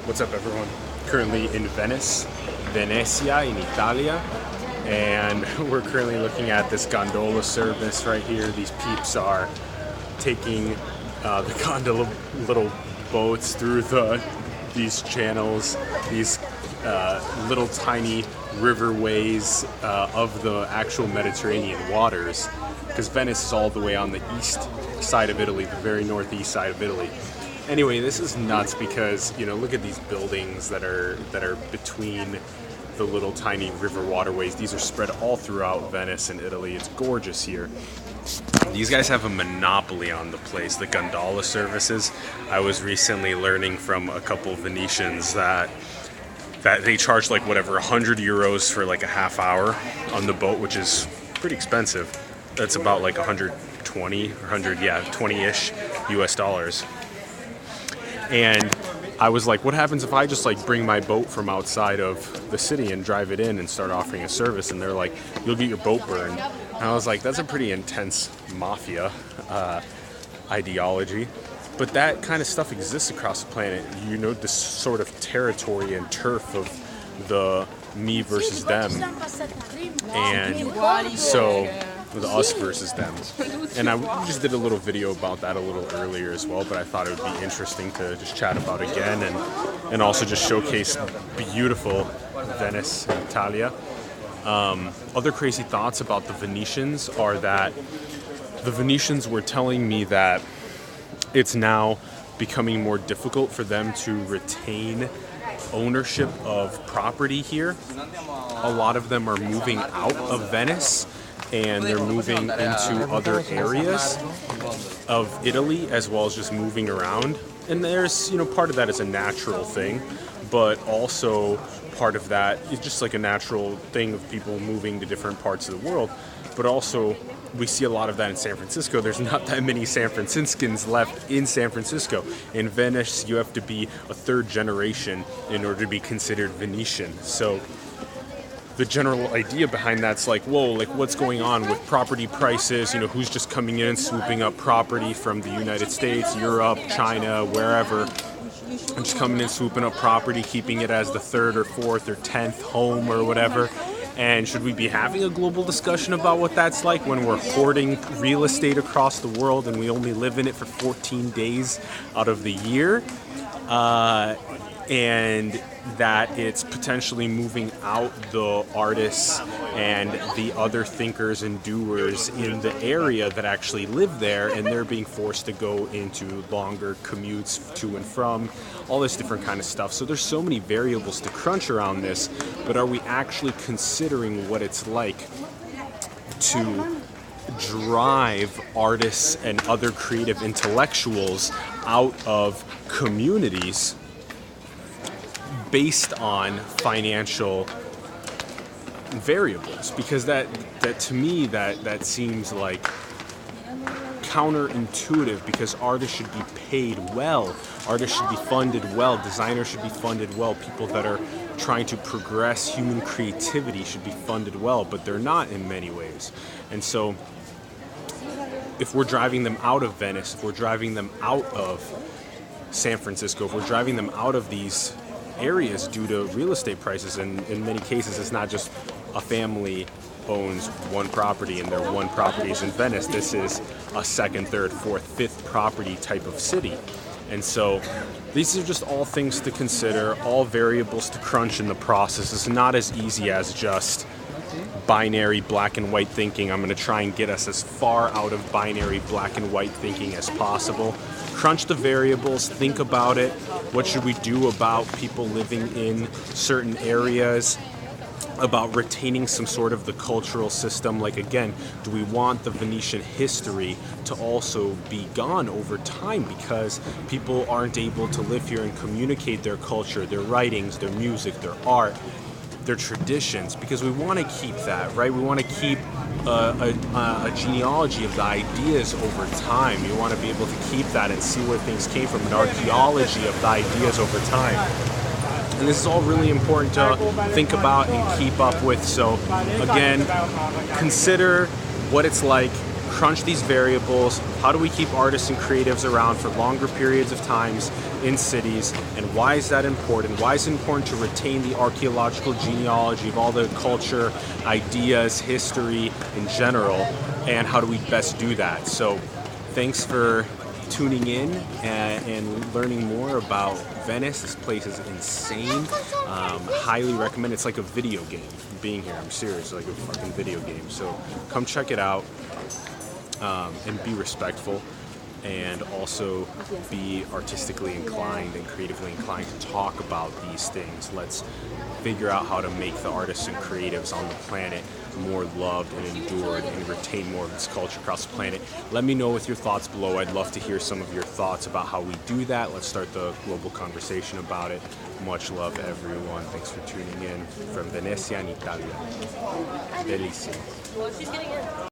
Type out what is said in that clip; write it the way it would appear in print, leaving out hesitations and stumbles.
What's up, everyone? Currently in Venice, Venezia in Italia, and we're currently looking at this gondola service right here. These peeps are taking the gondola little boats through these channels, these little tiny riverways of the actual Mediterranean waters, because Venice is all the way on the east side of Italy, the very northeast side of Italy. Anyway, this is nuts because, look at these buildings that are between the little tiny river waterways. These are spread all throughout Venice and Italy. It's gorgeous here. These guys have a monopoly on the place, the gondola services. I was recently learning from a couple of Venetians that they charge like 100 euros for like a half hour on the boat, which is pretty expensive. That's about like 120 or 20-ish US dollars. And I was like, what happens if I just like bring my boat from outside of the city and drive it in and start offering a service? And they're like, you'll get your boat burned. And I was like, that's a pretty intense Mafia ideology. But that kind of stuff exists across the planet. This sort of territory and turf of the me versus them. And so the us versus them. And I just did a little video about that a little earlier as well, but I thought it would be interesting to just chat about again and also just showcase beautiful Venice and Italia. Other crazy thoughts about the Venetians are that the Venetians were telling me that it's now becoming more difficult for them to retain ownership of property here. A lot of them are moving out of Venice and they're moving into other areas of Italy, as well as just moving around. And there's, part of that is a natural thing, but also part of that is just like a natural thing of people moving to different parts of the world. But also, we see a lot of that in San Francisco. There's not that many San Franciscans left in San Francisco. In Venice, you have to be a third generation in order to be considered Venetian. So the general idea behind that's like, whoa, like what's going on with property prices? Who's just coming in and swooping up property from the United States, Europe, China, wherever, and just coming in, swooping up property, keeping it as the third or fourth or 10th home or whatever. And should we be having a global discussion about what that's like when we're hoarding real estate across the world and we only live in it for 14 days out of the year? And that it's potentially moving out the artists and the other thinkers and doers in the area that actually live there, and they're being forced to go into longer commutes to and from, all this different kind of stuff. So there's so many variables to crunch around this, but are we actually considering what it's like to drive artists and other creative intellectuals out of communities based on financial variables? Because that to me that seems like counterintuitive, because artists should be paid well, artists should be funded well, designers should be funded well, people that are trying to progress human creativity should be funded well, but they're not in many ways. And so if we're driving them out of Venice, if we're driving them out of San Francisco, if we're driving them out of these areas due to real estate prices, and in many cases it's not just a family owns one property and their one property is in Venice. This is a second, third, fourth, fifth property type of city. And so these are just all things to consider, all variables to crunch in the process. It's not as easy as just binary black and white thinking. I'm going to try and get us as far out of binary black and white thinking as possible. Crunch the variables, think about it. What should we do about people living in certain areas? About retaining some sort of the cultural system. Like, again, do we want the Venetian history to also be gone over time because people aren't able to live here and communicate their culture, their writings, their music, their art, their traditions? Because we want to keep that, right? We want to keep a genealogy of the ideas over time. You want to be able to keep that and see where things came from, an archaeology of the ideas over time. And this is all really important to think about and keep up with. So again, consider what it's like crunch these variables. How do we keep artists and creatives around for longer periods of times in cities? And why is that important? Why is it important to retain the archaeological genealogy of all the culture, ideas, history in general? And how do we best do that? So thanks for tuning in and learning more about Venice. This place is insane. Highly recommend. It's like a video game being here. I'm serious, like a fucking video game. So come check it out and be respectful, and also be artistically inclined and creatively inclined to talk about these things. Let's figure out how to make the artists and creatives on the planet more loved and endured and retain more of this culture across the planet. Let me know with your thoughts below. I'd love to hear some of your thoughts about how we do that. Let's start the global conversation about it. Much love, everyone. Thanks for tuning in from Venezia in Italia. Bellissimo.